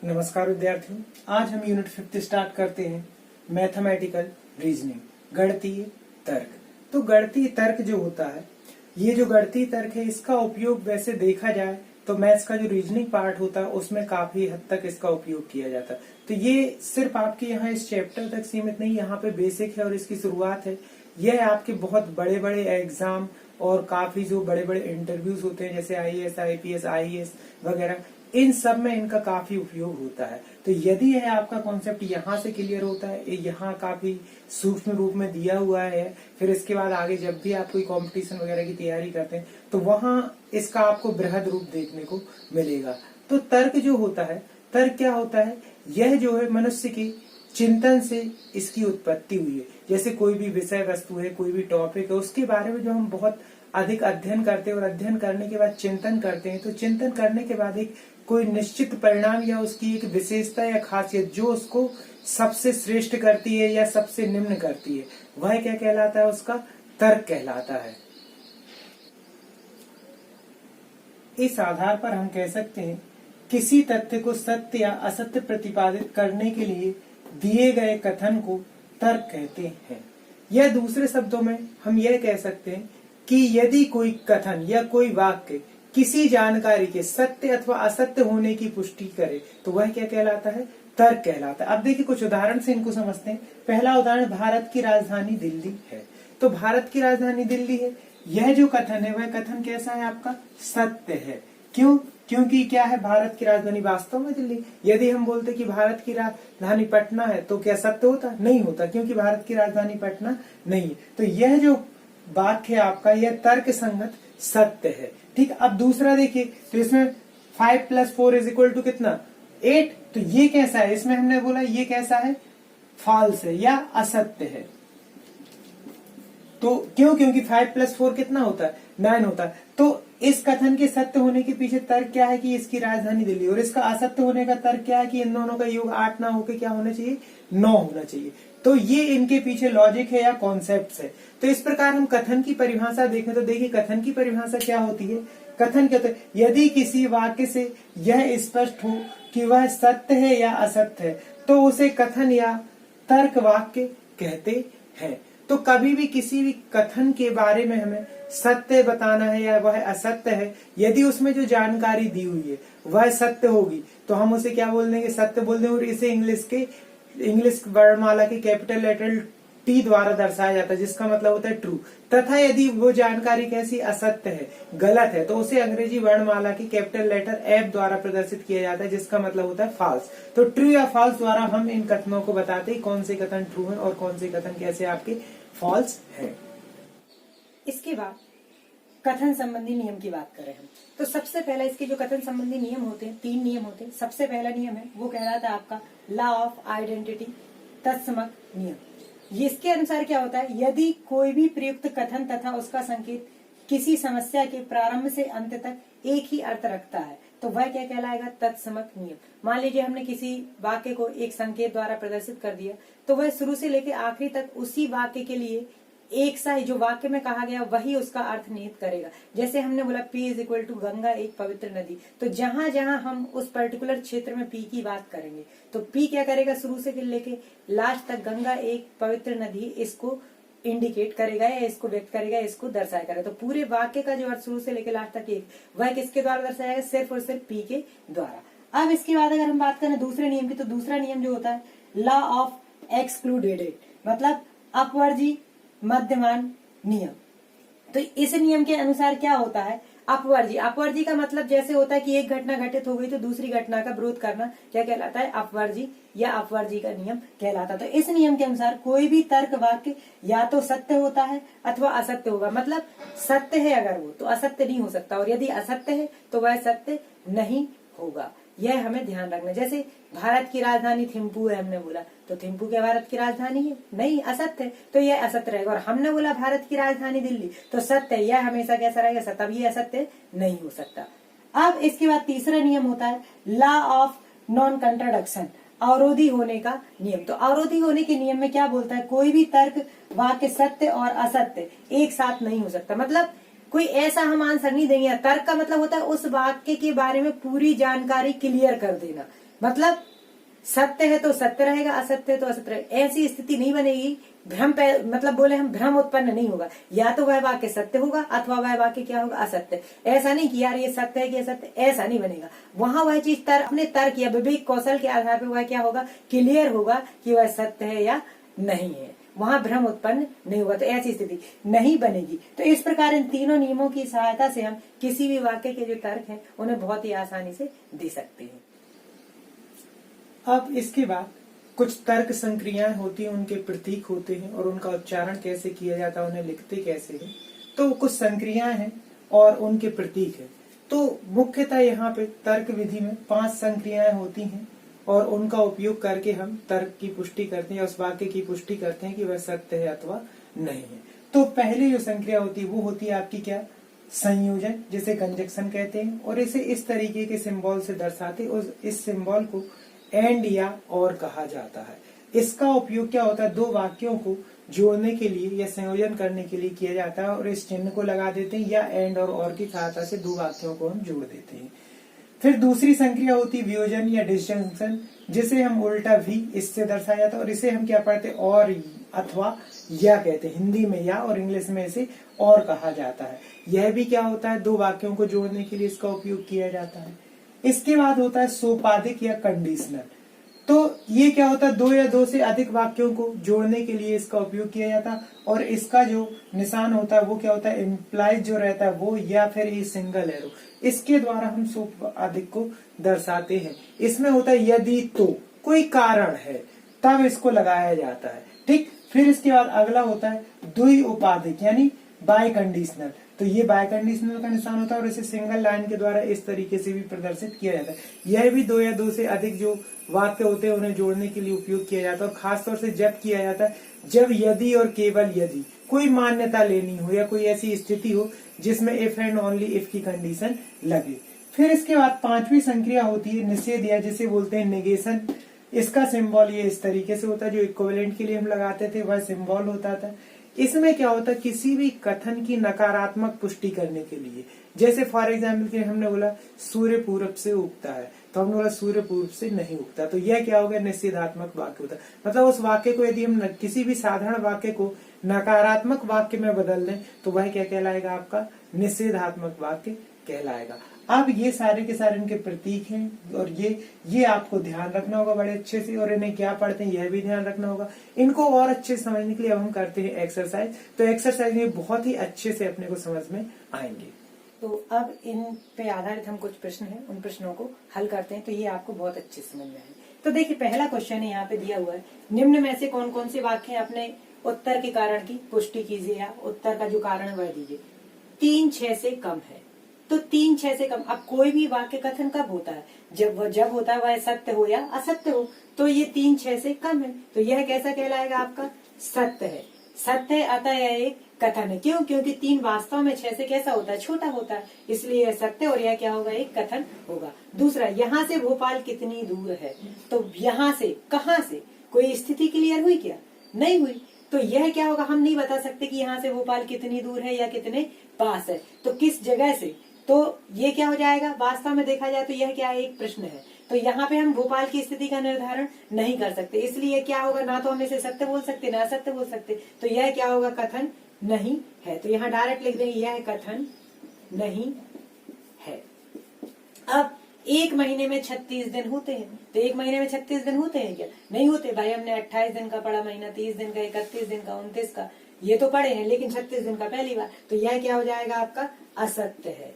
नमस्कार विद्यार्थियों, आज हम यूनिट 5 स्टार्ट करते हैं। मैथमेटिकल रीजनिंग, गणितीय तर्क। तो गणितीय तर्क जो होता है, ये जो गणितीय तर्क है, इसका उपयोग वैसे देखा जाए तो मैथ्स का जो रीजनिंग पार्ट होता है उसमें काफी हद तक इसका उपयोग किया जाता है। तो ये सिर्फ आपके यहाँ इस चैप्टर तक सीमित नहीं, यहाँ पे बेसिक है और इसकी शुरुआत है। यह आपके बहुत बड़े बड़े एग्जाम और काफी जो बड़े बड़े इंटरव्यूज होते हैं, जैसे IAS, IPS, IAS वगैरह, इन सब में इनका काफी उपयोग होता है। तो यदि यह आपका कॉन्सेप्ट यहाँ से क्लियर होता है, यहाँ काफी सूक्ष्म रूप में दिया हुआ है, फिर इसके बाद आगे जब भी आप कोई कंपटीशन वगैरह की तैयारी करते हैं तो वहां इसका आपको बृहद रूप देखने को मिलेगा। तो तर्क जो होता है, तर्क क्या होता है? यह जो है मनुष्य की चिंतन से इसकी उत्पत्ति हुई है। जैसे कोई भी विषय वस्तु है, कोई भी टॉपिक है, उसके बारे में जो हम बहुत अधिक अध्ययन करते हैं और अध्ययन करने के बाद चिंतन करते हैं, तो चिंतन करने के बाद एक कोई निश्चित परिणाम या उसकी एक विशेषता या खासियत जो उसको सबसे श्रेष्ठ करती है या सबसे निम्न करती है, वह क्या कहलाता है? उसका तर्क कहलाता है। इस आधार पर हम कह सकते हैं किसी तथ्य को सत्य या असत्य प्रतिपादित करने के लिए दिए गए कथन को तर्क कहते हैं। या दूसरे शब्दों में हम यह कह सकते हैं कि यदि कोई कथन या कोई वाक्य किसी जानकारी के सत्य अथवा असत्य होने की पुष्टि करे तो वह क्या कहलाता है? तर्क कहलाता है। अब देखिए कुछ उदाहरण से इनको समझते हैं। पहला उदाहरण, भारत की राजधानी दिल्ली है। तो भारत की राजधानी दिल्ली है, यह जो कथन है वह कथन कैसा है? आपका सत्य है। क्यों? क्योंकि क्या है? भारत की राजधानी वास्तव में दिल्ली। यदि हम बोलते कि भारत की राजधानी पटना है तो क्या सत्य होता? नहीं होता, क्योंकि भारत की राजधानी पटना नहीं है। तो यह जो वाक्य है आपका, यह तर्क संगत सत्य है। ठीक। अब दूसरा देखिए, तो इसमें 5 + 4 = कितना? 8। तो ये कैसा है? इसमें हमने बोला ये कैसा है? फॉल्स है या असत्य है। तो क्यों? क्योंकि 5 + 4 कितना होता है? 9 होता है। तो इस कथन के सत्य होने के पीछे तर्क क्या है? कि इसकी राजधानी दिल्ली। और इसका असत्य होने का तर्क क्या है? कि इन दोनों का योग 8 ना होकर क्या होना चाहिए? 9 होना चाहिए। तो ये इनके पीछे लॉजिक है या कॉन्सेप्ट है। तो इस प्रकार हम कथन की परिभाषा देखें तो देखिए कथन की परिभाषा क्या होती है? कथन क्या होता है? यदि किसी वाक्य से यह स्पष्ट हो कि वह सत्य है या असत्य है तो उसे कथन या तर्क वाक्य कहते हैं। तो कभी भी किसी भी कथन के बारे में हमें सत्य बताना है या वह असत्य है, यदि उसमें जो जानकारी दी हुई है वह सत्य होगी तो हम उसे क्या बोल देंगे? सत्य बोल देंगे। और इसे इंग्लिश वर्णमाला के कैपिटल लेटर T द्वारा दर्शाया जाता है, जिसका मतलब होता है ट्रू। तथा यदि वो जानकारी कैसी? असत्य है, गलत है, तो उसे अंग्रेजी वर्णमाला की कैपिटल लेटर F द्वारा प्रदर्शित किया जाता है, जिसका मतलब होता है फॉल्स। तो ट्रू या फॉल्स द्वारा हम इन कथनों को बताते हैं कौन से कथन ट्रू है और कौन से कथन कैसे आपके फॉल्स है। इसके बाद कथन संबंधी नियम की बात करें हम, तो सबसे पहला इसके जो कथन संबंधी नियम होते हैं, 3 नियम होते हैं। सबसे पहला नियम है वो कहलाता है आपका लॉ ऑफ आइडेंटिटी, तत्समक नियम। इसके अनुसार क्या होता है? यदि कोई भी प्रयुक्त कथन तथा उसका संकेत किसी समस्या के प्रारंभ से अंत तक एक ही अर्थ रखता है तो वह क्या कहलाएगा? तत्समक नियम। मान लीजिए हमने किसी वाक्य को एक संकेत द्वारा प्रदर्शित कर दिया तो वह शुरू से लेकर आखिरी तक उसी वाक्य के लिए एक सा ही जो वाक्य में कहा गया वही उसका अर्थ निहित करेगा। जैसे हमने बोला P = गंगा एक पवित्र नदी, तो जहां जहां हम उस पर्टिकुलर क्षेत्र में P की बात करेंगे तो P क्या करेगा? शुरू से लेके लास्ट तक गंगा एक पवित्र नदी इसको इंडिकेट करेगा या इसको व्यक्त करेगा, इसको दर्शाएगा। तो पूरे वाक्य का जो अर्थ शुरू से लेकर लास्ट तक एक, वह किसके द्वारा दर्शाएगा? सिर्फ और सिर्फ P के द्वारा। अब इसके बाद अगर हम बात करें दूसरे नियम की, तो दूसरा नियम जो होता है लॉ ऑफ एक्सक्लूडेड, मतलब अपवर्जी मध्यमान नियम। तो इस नियम के अनुसार क्या होता है? अपवर्जी का मतलब जैसे होता है कि एक घटना घटित हो गई तो दूसरी घटना का विरोध करना क्या कहलाता है? अपवर्जी या अपवर्जी का नियम कहलाता है। तो इस नियम के अनुसार कोई भी तर्क वाक्य या तो सत्य होता है अथवा असत्य होगा। मतलब सत्य है अगर वो, तो असत्य नहीं हो सकता, और यदि असत्य है तो वह सत्य नहीं होगा। यह हमें ध्यान रखना। जैसे भारत की राजधानी थिम्पू है, हमने बोला तो थिम्पू क्या भारत की राजधानी है? नहीं, असत्य है, तो यह असत्य रहेगा। और हमने बोला भारत की राजधानी दिल्ली, तो सत्य है, यह हमेशा कैसा रहेगा? सत्य। अब ये असत्य नहीं हो सकता। अब इसके बाद तीसरा नियम होता है लॉ ऑफ नॉन कंट्राडिक्शन, अवरोधी होने का नियम। तो अवरोधी होने के नियम में क्या बोलता है? कोई भी तर्क वाक्य सत्य और असत्य एक साथ नहीं हो सकता। मतलब कोई ऐसा हम आंसर नहीं देंगे। तर्क का मतलब होता है उस वाक्य के बारे में पूरी जानकारी क्लियर कर देना। मतलब सत्य है तो सत्य रहेगा, असत्य है तो असत्य रहेगा। ऐसी स्थिति नहीं बनेगी, भ्रम पे मतलब बोले हम भ्रम उत्पन्न नहीं होगा। या तो वह वाक्य सत्य होगा अथवा वह वाक्य क्या होगा, असत्य। ऐसा नहीं कि यार ये सत्य है कि असत्य, ऐसा नहीं बनेगा। वहां वह चीज अपने तर्क या विवेक कौशल के आधार पर वह क्या होगा, क्लियर होगा कि वह सत्य है या नहीं है। वहां भ्रम उत्पन्न नहीं होगा, तो ऐसी स्थिति नहीं बनेगी। तो इस प्रकार इन तीनों नियमों की सहायता से हम किसी भी वाक्य के जो तर्क हैं उन्हें बहुत ही आसानी से दे सकते हैं। अब इसके बाद कुछ तर्क संक्रियाएं होती हैं, उनके प्रतीक होते हैं और उनका उच्चारण कैसे किया जाता है, उन्हें लिखते कैसे हैं। तो कुछ संक्रियाएं हैं और उनके प्रतीक है। तो मुख्यतः यहाँ पे तर्क विधि में 5 संक्रियाएं होती हैं और उनका उपयोग करके हम तर्क की पुष्टि करते हैं, उस वाक्य की पुष्टि करते हैं कि वह सत्य है अथवा नहीं है। तो पहली जो संक्रिया होती है वो होती है आपकी क्या, संयोजन, जिसे कंजक्शन कहते हैं। और इसे इस तरीके के सिंबल से दर्शाते, उस इस सिंबल को एंड या और कहा जाता है। इसका उपयोग क्या होता है, दो वाक्यों को जोड़ने के लिए या संयोजन करने के लिए किया जाता है और इस चिन्ह को लगा देते हैं या एंड और की सहायता से दो वाक्यों को हम जोड़ देते हैं। फिर दूसरी संक्रिया होती है वियोजन या डिसजंक्शन, जिसे हम उल्टा भी इससे दर्शाया जाता है और इसे हम क्या पढ़ते हैं, और अथवा या कहते हैं। हिंदी में या और इंग्लिश में इसे और कहा जाता है। यह भी क्या होता है, दो वाक्यों को जोड़ने के लिए इसका उपयोग किया जाता है। इसके बाद होता है सोपाधिक या कंडीशनल। तो ये क्या होता है, दो या दो से अधिक वाक्यों को जोड़ने के लिए इसका उपयोग किया जाता है और इसका जो निशान होता है वो क्या होता है, इम्प्लाइज जो रहता है वो, या फिर ये सिंगल एरो, इसके द्वारा हम सोपाधिक को दर्शाते हैं। इसमें होता है यदि तो कोई कारण है तब इसको लगाया जाता है, ठीक। फिर इसके बाद अगला होता है द्विउपाधिक यानी बाय कंडीशनल। तो ये बाय कंडीशनल का निशान होता है और इसे सिंगल लाइन के द्वारा इस तरीके से भी प्रदर्शित किया जाता है। यह भी दो या दो से अधिक जो वाक्य होते हैं उन्हें जोड़ने के लिए उपयोग किया जाता है और खासतौर से जब किया जाता है जब यदि और केवल यदि कोई मान्यता लेनी हो या कोई ऐसी स्थिति हो जिसमें इफ एंड ओनली इफ की कंडीशन लगे। फिर इसके बाद पांचवी संक्रिया होती है निषेध या जिसे बोलते हैं नेगेशन। इसका सिंबल ये इस तरीके से होता है, जो इक्विवेलेंट के लिए हम लगाते थे वह सिंबल होता था। इसमें क्या होता है, किसी भी कथन की नकारात्मक पुष्टि करने के लिए, जैसे फॉर एग्जाम्पल के हमने बोला सूर्य पूरब से उगता है, तो हमने बोला सूर्य पूर्व से नहीं उगता, तो यह क्या हो गया, निषेधात्मक वाक्य होता है। मतलब उस वाक्य को यदि हम किसी भी साधारण वाक्य को नकारात्मक वाक्य में बदल दें तो वह क्या कहलाएगा, आपका निषेधात्मक वाक्य कहलाएगा। अब ये सारे के सारे इनके प्रतीक हैं और ये आपको ध्यान रखना होगा बड़े अच्छे से, और इन्हें क्या पढ़ते हैं यह भी ध्यान रखना होगा। इनको और अच्छे से समझने के लिए अब हम करते हैं एक्सरसाइज। तो एक्सरसाइज में बहुत ही अच्छे से अपने को समझ में आएंगे। तो अब इन पे आधारित हम कुछ प्रश्न हैं, उन प्रश्नों को हल करते हैं तो ये आपको बहुत अच्छे से समझ में आएंगे। तो देखिए पहला क्वेश्चन है यहाँ पे दिया हुआ है, निम्न में से कौन कौन से वाक्य हैं अपने उत्तर के कारण की पुष्टि कीजिए या उत्तर का जो कारण है वह दीजिए। 3-6 से कम है, तो 3-6 से कम। अब कोई भी वाक्य कथन कब होता है, जब होता है वह सत्य हो या असत्य हो। तो ये 3-6 से कम है, तो यह कैसा कहलाएगा, आपका सत्य है। सत्य है अतः यह एक कथन है। क्यों? क्योंकि 3 वास्तव में 6 से कैसा होता है, छोटा होता है, इसलिए यह सत्य और यह क्या होगा, एक कथन होगा। दूसरा, यहाँ से भोपाल कितनी दूर है, तो यहाँ से कहाँ से, कोई स्थिति क्लियर हुई क्या, नहीं हुई, तो यह क्या होगा, हम नहीं बता सकते कि यहाँ से भोपाल कितनी दूर है या कितने पास है, तो किस जगह से, तो ये क्या हो जाएगा, वास्तव में देखा जाए तो यह क्या है, एक प्रश्न है। तो यहाँ पे हम भोपाल की स्थिति का निर्धारण नहीं कर सकते, इसलिए क्या होगा, ना तो हम इसे सत्य बोल सकते ना असत्य बोल सकते, तो यह क्या होगा, कथन नहीं है। तो यहाँ डायरेक्ट लिख देंगे यह कथन नहीं है। अब 1 महीने में 36 दिन होते हैं, तो 1 महीने में 36 दिन होते हैं क्या, नहीं होते भाई। हमने 28 दिन का पढ़ा महीना, 30 दिन का, 31 दिन का, 29 का, ये तो पढ़े हैं, लेकिन 36 दिन का पहली बार। तो यह क्या हो जाएगा, आपका असत्य है,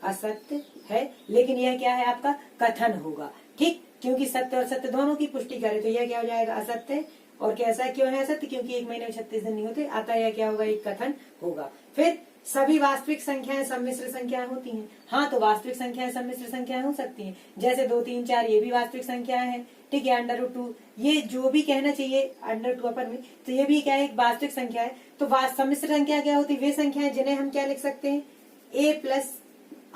असत्य है। लेकिन यह क्या है, आपका कथन होगा, ठीक, क्योंकि सत्य और सत्य दोनों की पुष्टि करे, तो यह क्या हो जाएगा, असत्य। और कैसा क्यों है असत्य, क्योंकि 1 महीने में 36 दिन नहीं होते, अतः यह क्या होगा, एक कथन होगा। फिर सभी वास्तविक संख्याएं सम्मिश्र संख्याएं होती हैं, हाँ, तो वास्तविक संख्याएं सम्मिश्र संख्याएं हो सकती हैं, जैसे 2, 3, 4 ये भी वास्तविक संख्याएं हैं, ठीक है। √2 ये जो भी कहना चाहिए √2 अपर में, तो ये भी क्या है, एक वास्तविक संख्या है। तो सम्मिश्र संख्या क्या होती है, वे संख्याएं जिन्हें हम क्या लिख सकते हैं,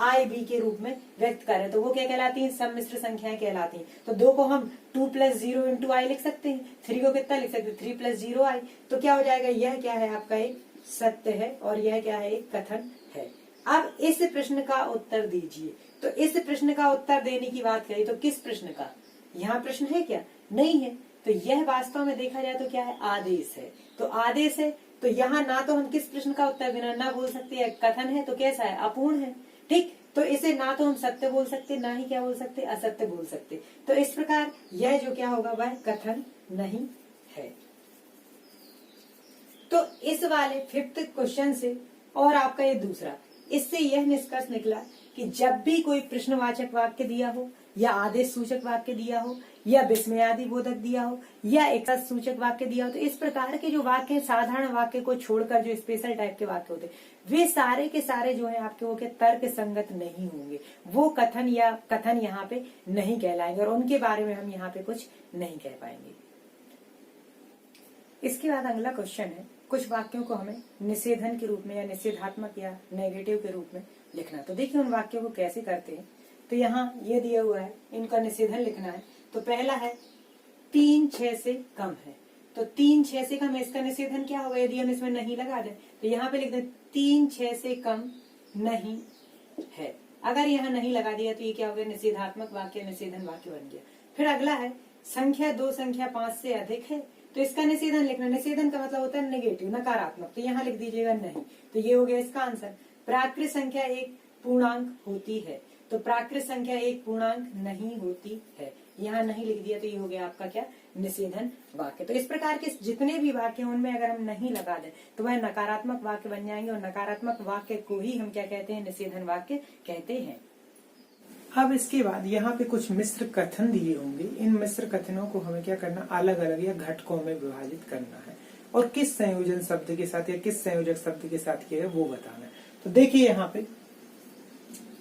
a+ib के रूप में व्यक्त करें, तो वो क्या कहलाती हैं, सम्मिश्र संख्याएं कहलाती हैं। तो 2 को हम 2+0 × i लिख सकते हैं, 3 को कितना लिख सकते हैं, 3+0i। तो क्या हो जाएगा, यह क्या है, आपका एक सत्य है और यह क्या है, एक कथन है। अब इस प्रश्न का उत्तर दीजिए। तो इस प्रश्न का उत्तर देने की बात करें तो किस प्रश्न का, यहाँ प्रश्न है क्या? नहीं है। तो यह वास्तव में देखा जाए तो क्या है? आदेश है। तो आदेश है तो यहाँ ना तो हम किस प्रश्न का उत्तर बिना ना बोल सकते हैं, कथन है तो कैसा है? अपूर्ण है। ठीक, तो इसे ना तो हम सत्य बोल सकते, ना ही क्या बोल सकते? असत्य बोल सकते। तो इस प्रकार यह जो क्या होगा वह कथन नहीं है। तो इस वाले 5th क्वेश्चन से और आपका ये दूसरा, इससे यह निष्कर्ष निकला कि जब भी कोई प्रश्नवाचक वाक्य दिया हो या आदेश सूचक वाक्य दिया हो या विस्मयादि बोधक दिया हो या एक सूचक वाक्य दिया हो, तो इस प्रकार के जो वाक्य हैं, साधारण वाक्य को छोड़कर जो स्पेशल टाइप के वाक्य होते वे सारे के सारे जो है आपके वो क्या तर्क संगत नहीं होंगे, वो कथन या कथन यहाँ पे नहीं कहलाएंगे और उनके बारे में हम यहाँ पे कुछ नहीं कह पाएंगे। इसके बाद अगला क्वेश्चन है, कुछ वाक्यों को हमें निषेधन के रूप में या निषेधात्मक या नेगेटिव के रूप में लिखना। तो देखिए उन वाक्यों को कैसे करते हैं। तो यहाँ ये दिया हुआ है, इनका निषेधन लिखना है। तो पहला है 3-6 से कम है। तो 3-6 से कम है, इसका निषेधन क्या होगा? यदि हम इसमें नहीं लगा दें तो यहाँ पे लिख दें 3-6 से कम नहीं है। अगर यहाँ नहीं लगा दिया तो ये क्या हो गया? निषेधात्मक वाक्य, निषेधन वाक्य बन गया। फिर अगला है संख्या 2 संख्या 5 से अधिक है। तो इसका निषेधन लिखना, निषेधन का मतलब होता है नेगेटिव, नकारात्मक। तो यहाँ लिख दीजिएगा नहीं। तो ये हो गया इसका आंसर। प्राकृत संख्या एक पूर्णांक होती है। तो प्राकृत संख्या एक पूर्णांक नहीं होती है, यहाँ नहीं लिख दिया तो ये हो गया आपका क्या? निषेधन वाक्य। तो इस प्रकार के जितने भी वाक्य हैं उनमें अगर हम नहीं लगा दें तो वह नकारात्मक वाक्य बन जाएंगे और नकारात्मक वाक्य को ही हम क्या कहते हैं? निषेधन वाक्य कहते हैं। अब इसके बाद यहाँ पे कुछ मिश्र कथन दिए होंगे। इन मिश्र कथनों को हमें क्या करना? अलग अलग या घटकों में विभाजित करना है और किस संयोजन शब्द के साथ या किस संयोजक शब्द के साथ किया है वो बताना है। तो देखिए यहाँ पे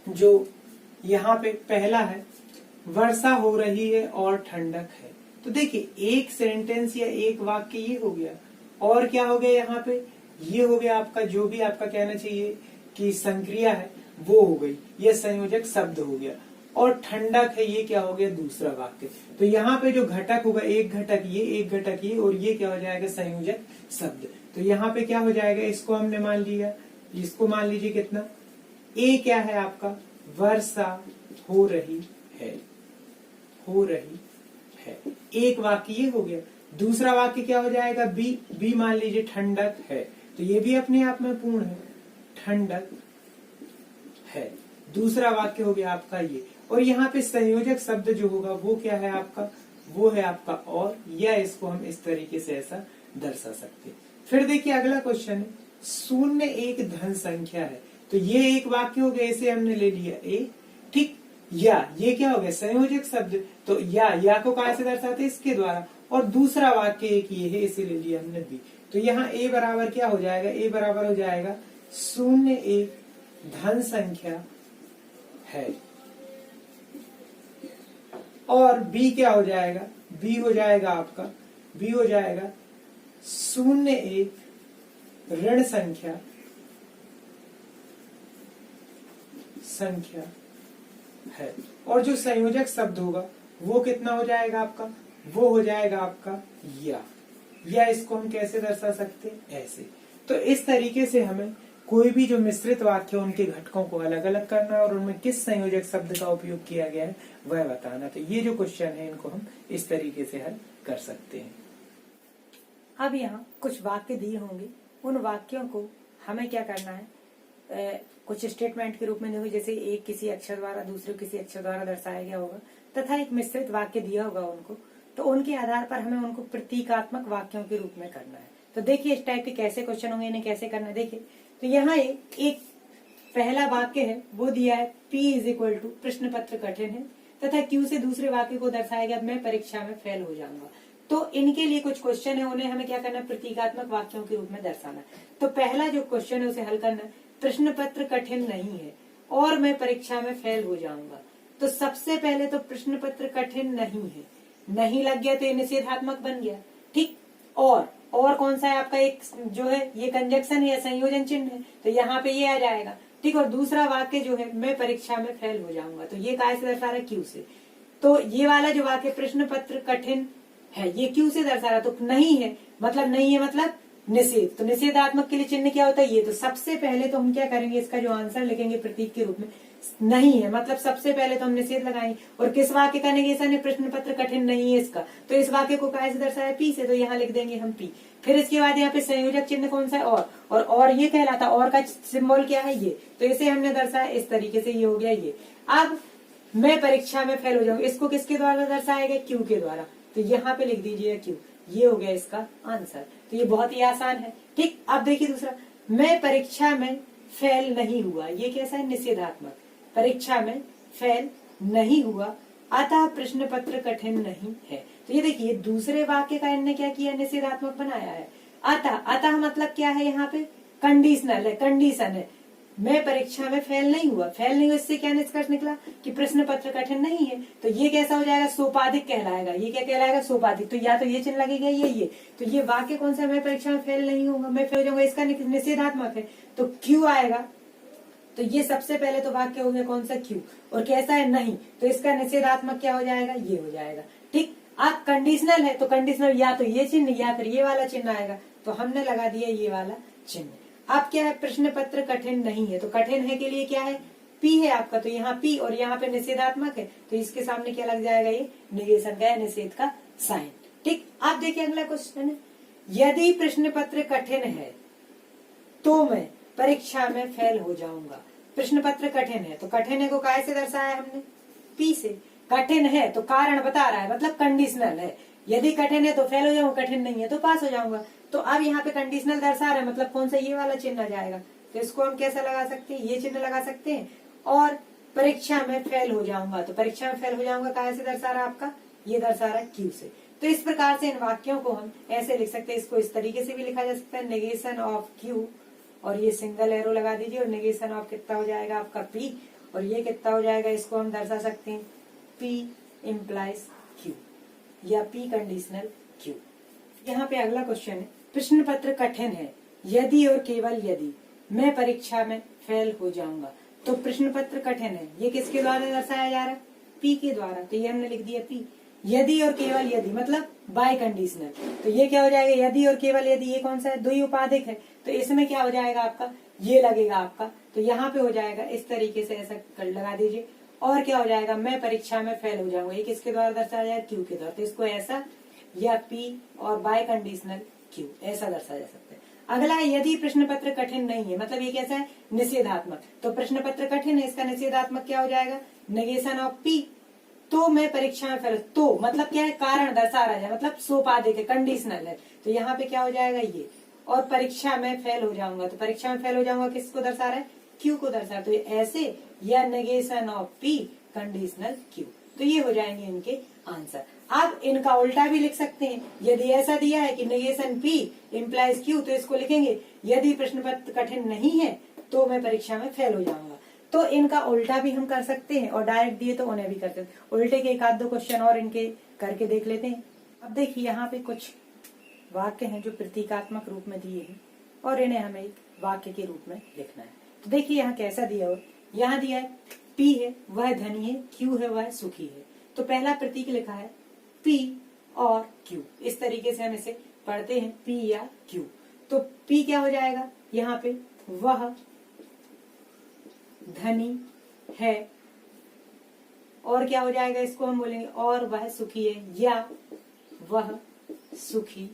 जो यहाँ पे पहला है वर्षा हो रही है और ठंडक है। तो देखिए एक सेंटेंस या एक वाक्य ये हो गया और क्या हो गया यहाँ पे? ये हो गया आपका जो भी आपका कहना चाहिए कि संक्रिया है वो हो गई, ये संयोजक शब्द हो गया। और ठंडक है ये क्या हो गया? दूसरा वाक्य। तो यहाँ पे जो घटक होगा, एक घटक ये, एक घटक ये, और ये क्या हो जाएगा? संयोजक शब्द। तो यहाँ पे क्या हो जाएगा? इसको हमने मान लिया, इसको मान लीजिए कितना? ए क्या है आपका? वर्षा हो रही है, हो रही है। एक वाक्य ये हो गया। दूसरा वाक्य क्या हो जाएगा? बी, बी मान लीजिए ठंडक है। तो ये भी अपने आप में पूर्ण है, ठंडक है। दूसरा वाक्य हो गया आपका ये। और यहाँ पे संयोजक शब्द जो होगा वो क्या है आपका? वो है आपका और, या इसको हम इस तरीके से ऐसा दर्शा सकते। फिर देखिए अगला क्वेश्चन है, 0 एक धन संख्या है। तो ये एक वाक्य हो गया, इसे हमने ले लिया ए, ठीक। या ये क्या हो गया? संयोजक शब्द। तो या को कहा से दर्शाते? इसके द्वारा। और दूसरा वाक्य एक ये है, इसे ले लिया हमने बी। तो यहाँ ए बराबर क्या हो जाएगा? ए बराबर हो जाएगा 0 एक धन संख्या है। और बी क्या हो जाएगा? बी हो जाएगा आपका, बी हो जाएगा 0 एक ऋण संख्या है। और जो संयोजक शब्द होगा वो कितना हो जाएगा आपका? वो हो जाएगा आपका या इसको हम कैसे दर्शा सकते हैं? ऐसे। तो इस तरीके से हमें कोई भी जो मिश्रित वाक्य उनके घटकों को अलग अलग करना है और उनमें किस संयोजक शब्द का उपयोग किया गया है वह बताना। तो ये जो क्वेश्चन है इनको हम इस तरीके से हल कर सकते हैं। अब यहाँ कुछ वाक्य दिए होंगे, उन वाक्यों को हमें क्या करना है? कुछ स्टेटमेंट के रूप में होगी, जैसे एक किसी अक्षर द्वारा दूसरे किसी अक्षर द्वारा दर्शाया गया होगा तथा एक मिश्रित वाक्य दिया होगा उनको। तो उनके आधार पर हमें उनको प्रतीकात्मक वाक्यों के रूप में करना है। तो देखिए इस टाइप के कैसे क्वेश्चन होंगे, इन्हें कैसे करना है। देखिए तो यहाँ एक पहला वाक्य है वो दिया है P = प्रश्न पत्र कठिन है तथा Q से दूसरे वाक्य को दर्शाया गया मैं परीक्षा में फेल हो जाऊंगा। तो इनके लिए कुछ क्वेश्चन है, उन्हें हमें क्या करना है? प्रतीकात्मक वाक्यों के रूप में दर्शाना है। तो पहला जो क्वेश्चन है उसे हल करना है, प्रश्न पत्र कठिन नहीं है और मैं परीक्षा में फेल हो जाऊंगा। तो सबसे पहले तो प्रश्न पत्र कठिन नहीं है, नहीं लग गया तो ये निषेधात्मक बन गया, ठीक। और कौन सा है आपका? एक जो है ये कंजक्शन है या संयोजन चिन्ह है, तो यहाँ पे ये आ जाएगा, ठीक। और दूसरा वाक्य जो है मैं परीक्षा में फेल हो जाऊंगा, तो ये काय से दर्शा रहा है? क्यू से। तो ये वाला जो वाक्य प्रश्न पत्र कठिन है ये क्यू से दर्शा रहा, तो नहीं है मतलब निषेध। तो निषेधात्मक के लिए चिन्ह क्या होता है? ये। तो सबसे पहले तो हम क्या करेंगे? इसका जो आंसर लिखेंगे प्रतीक के रूप में, नहीं है, मतलब सबसे पहले तो हम निषेध लगाएंगे। और किस वाक्य का नेगेशन है? प्रश्न पत्र कठिन नहीं है इसका, तो इस वाक्य को काय से दर्शाया? पी से, तो यहाँ लिख देंगे हम पी। फिर इसके बाद यहाँ पे संयोजक चिन्ह कौन सा है? और ये कहलाता, और का सिंबल क्या है? ये, तो इसे हमने दर्शाया इस तरीके से, ये हो गया ये। अब मैं परीक्षा में फेल हो जाऊंगा, इसको किसके द्वारा दर्शाया गया? क्यू के द्वारा, तो यहाँ पे लिख दीजिए क्यू। ये हो गया इसका आंसर। तो ये बहुत ही आसान है। ठीक, अब देखिए दूसरा, मैं परीक्षा में फेल नहीं हुआ, ये कैसा है? निषेधात्मक। परीक्षा में फेल नहीं हुआ, अतः प्रश्न पत्र कठिन नहीं है। तो ये देखिए दूसरे वाक्य का इनने क्या किया? निषेधात्मक बनाया है। अतः मतलब क्या है? यहाँ पे कंडीशनल है, कंडीशन है। मैं परीक्षा में फेल नहीं हुआ, इससे क्या निष्कर्ष निकला? कि प्रश्न पत्र कठिन नहीं है। तो ये कैसा हो जाएगा? सोपाधिक कहलाएगा। ये क्या कहलाएगा? सोपाधिक। तो या तो ये चिन्ह लगेगा, ये तो ये वाक्य कौन सा? मैं परीक्षा में फेल नहीं होगा, मैं फेल हो जाऊंगा, इसका निषेधात्मक है, तो क्यू आएगा। तो ये सबसे पहले तो वाक्य हो गया कौन सा? क्यू। और कैसा है? नहीं, तो इसका निषेधात्मक क्या हो जाएगा? ये हो जाएगा। ठीक, आप कंडीशनल है तो कंडीशनल या तो ये चिन्ह या फिर ये वाला चिन्ह आएगा, तो हमने लगा दिया ये वाला चिन्ह। अब क्या है? प्रश्न पत्र कठिन नहीं है, तो कठिन है के लिए क्या है? पी है आपका, तो यहाँ पी और यहाँ पे निषेधात्मक है, तो इसके सामने क्या लग जाएगा? ये निगेशन का, निषेध का साइन। ठीक, आप देखिए अगला क्वेश्चन है, यदि प्रश्न पत्र कठिन है तो मैं परीक्षा में फेल हो जाऊंगा। प्रश्न पत्र कठिन है, तो कठिन है को काय से दर्शाया हमने? पी से। कठिन है तो कारण बता रहा है, मतलब कंडीशनल है। यदि कठिन है तो फेल हो जाऊंगा, कठिन नहीं है तो पास हो जाऊंगा। तो अब यहाँ पे कंडीशनल दर्शा रहा है, मतलब कौन सा? ये वाला चिन्ह आ जाएगा। तो इसको हम कैसा लगा सकते हैं? ये चिन्ह लगा सकते हैं। और परीक्षा में फेल हो जाऊंगा, तो परीक्षा में फेल हो जाऊंगा काय से दर्शा रहा है आपका? ये दर्शा रहा है क्यू से। तो इस प्रकार से इन वाक्यों को हम ऐसे लिख सकते हैं। इसको इस तरीके से भी लिखा जा सकता है, नेगेशन ऑफ क्यू, और ये सिंगल एरो लगा दीजिए, और नेगेशन ऑफ कितना हो जाएगा आपका? पी, और ये कितना हो जाएगा? इसको हम दर्शा सकते हैं पी इम्प्लाइज क्यू, या पी कंडीशनल क्यू। यहाँ पे अगला क्वेश्चन है, प्रश्न पत्र कठिन है यदि और केवल यदि मैं परीक्षा में फेल हो जाऊंगा। तो प्रश्न पत्र कठिन है, ये किसके द्वारा दर्शाया जा रहा है? पी के द्वारा, तो ये हमने लिख दिया पी। यदि और केवल यदि मतलब बाय कंडीशनल, तो ये क्या हो जाएगा? यदि और केवल यदि, ये कौन सा है? द्वि उपाधिक है, तो इसमें क्या हो जाएगा आपका? ये लगेगा आपका, तो यहाँ पे हो जाएगा इस तरीके से, ऐसा कर लगा दीजिए। और क्या हो जाएगा? मैं परीक्षा में फेल हो जाऊंगा, ये किसके द्वारा दर्शाया जाएगा? क्यू के द्वारा, तो इसको ऐसा, या पी और बाय कंडीशनल क्यू, ऐसा दर्शाया जा सकता है। अगला है, यदि प्रश्न पत्र कठिन नहीं है, मतलब ये कैसा है? निषेधात्मक। तो प्रश्न पत्र कठिन है, इसका निषेधात्मक क्या हो जाएगा? Negation of P. तो मैं परीक्षा में फेल, तो मतलब क्या है? कारण दर्शा रहा है, मतलब सोपाधिक है, कंडीशनल है, तो यहाँ पे क्या हो जाएगा? ये। और परीक्षा में फेल हो जाऊंगा, तो परीक्षा में फेल हो जाऊंगा किसको दर्शा रहा है? क्यू को दर्शा रहा है, तो ये ऐसे, या negation of P conditional Q. तो ये हो जाएंगे इनके आंसर। आप इनका उल्टा भी लिख सकते हैं। यदि ऐसा दिया है कि नेगेशन पी इम्प्लाइज क्यू, तो इसको लिखेंगे यदि प्रश्न पत्र कठिन नहीं है तो मैं परीक्षा में फेल हो जाऊंगा। तो इनका उल्टा भी हम कर सकते हैं, और डायरेक्ट दिए तो उन्हें भी कर सकते हैं। उल्टे के एक आध दो क्वेश्चन और इनके करके देख लेते हैं। अब देखिए यहाँ पे कुछ वाक्य हैं जो प्रतीकात्मक रूप में दिए हैं, और इन्हें हमें एक वाक्य के रूप में लिखना है। तो देखिए यहाँ कैसा दिया हो, यहाँ दिया है पी है वह धनी है, क्यू है वह सुखी है। तो पहला प्रतीक लिखा है पी और क्यू, इस तरीके से हम इसे पढ़ते हैं, पी या क्यू। तो पी क्या हो जाएगा? यहाँ पे वह धनी है, और क्या हो जाएगा? इसको हम बोलेंगे और वह सुखी है, या वह सुखी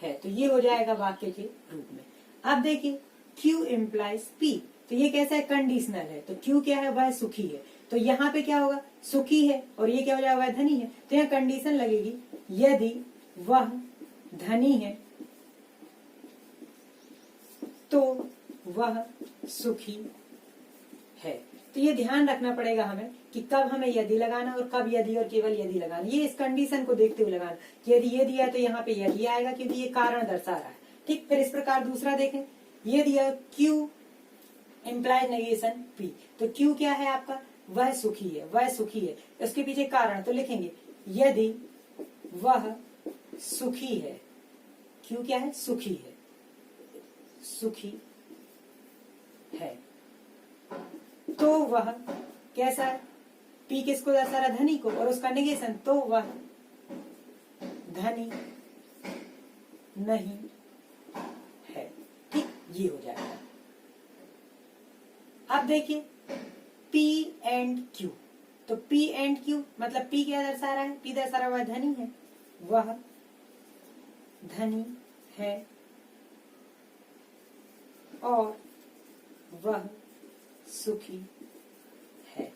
है। तो ये हो जाएगा वाक्य के रूप में। अब देखिए Q इम्प्लाइज P, तो ये कैसा है? कंडीशनल है। तो Q क्या है? वह सुखी है, तो यहाँ पे क्या होगा? सुखी है, और ये क्या हो जाएगा? वह धनी है, तो यहाँ कंडीशन लगेगी यदि वह धनी है तो वह सुखी है। तो ये ध्यान रखना पड़ेगा हमें कि कब हमें यदि लगाना और कब यदि और केवल यदि लगाना। ये इस कंडीशन को देखते हुए लगाना कि यदि ये दिया है तो यहाँ पे यदि आएगा, क्योंकि ये कारण दर्शा रहा है। ठीक, फिर इस प्रकार दूसरा देखें, ये दिया Q इम्प्लाइज नेगेशन P, तो Q क्या है आपका? वह सुखी है, वह सुखी है, उसके पीछे कारण तो लिखेंगे यदि वह सुखी है। Q क्या है? सुखी है, सुखी है, तो वह कैसा है? P किसको दर्शा रहा? धनी को, और उसका निगेशन, तो वह धनी नहीं है। ठीक, ये हो जाएगा। अब देखिए P एंड Q। तो P एंड Q मतलब P क्या दर्शा रहा है? P दर्शा रहा वह धनी है, वह धनी है और वह सुखी है।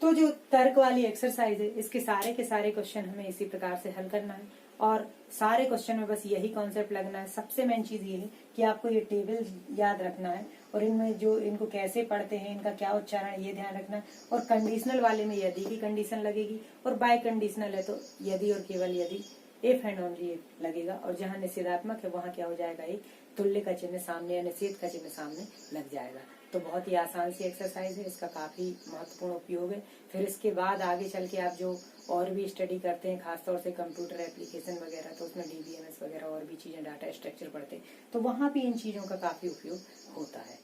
तो जो तर्क वाली एक्सरसाइज है, इसके सारे के सारे क्वेश्चन हमें इसी प्रकार से हल करना है और सारे क्वेश्चन में बस यही कॉन्सेप्ट लगना है। सबसे मेन चीज ये है कि आपको ये टेबल याद रखना है और इनमें जो इनको कैसे पढ़ते हैं, इनका क्या उच्चारण है, ये ध्यान रखना है। और कंडीशनल वाले में यदि की कंडीशन लगेगी और बाय कंडीशनल है तो यदि और केवल यदि, इफ एंड ओनली इफ लगेगा। और जहां निषेधात्मक है वहां क्या हो जाएगा? एक तुल्य का चिन्ह सामने या निषेध का चिन्ह सामने लग जाएगा। तो बहुत ही आसान सी एक्सरसाइज है, इसका काफी महत्वपूर्ण उपयोग है। फिर इसके बाद आगे चल के आप जो और भी स्टडी करते हैं, खासतौर से कंप्यूटर एप्लीकेशन वगैरह, तो उसमें DBMS वगैरह और भी चीजें, डाटा स्ट्रक्चर पढ़ते हैं, तो वहां भी इन चीजों का काफी उपयोग होता है।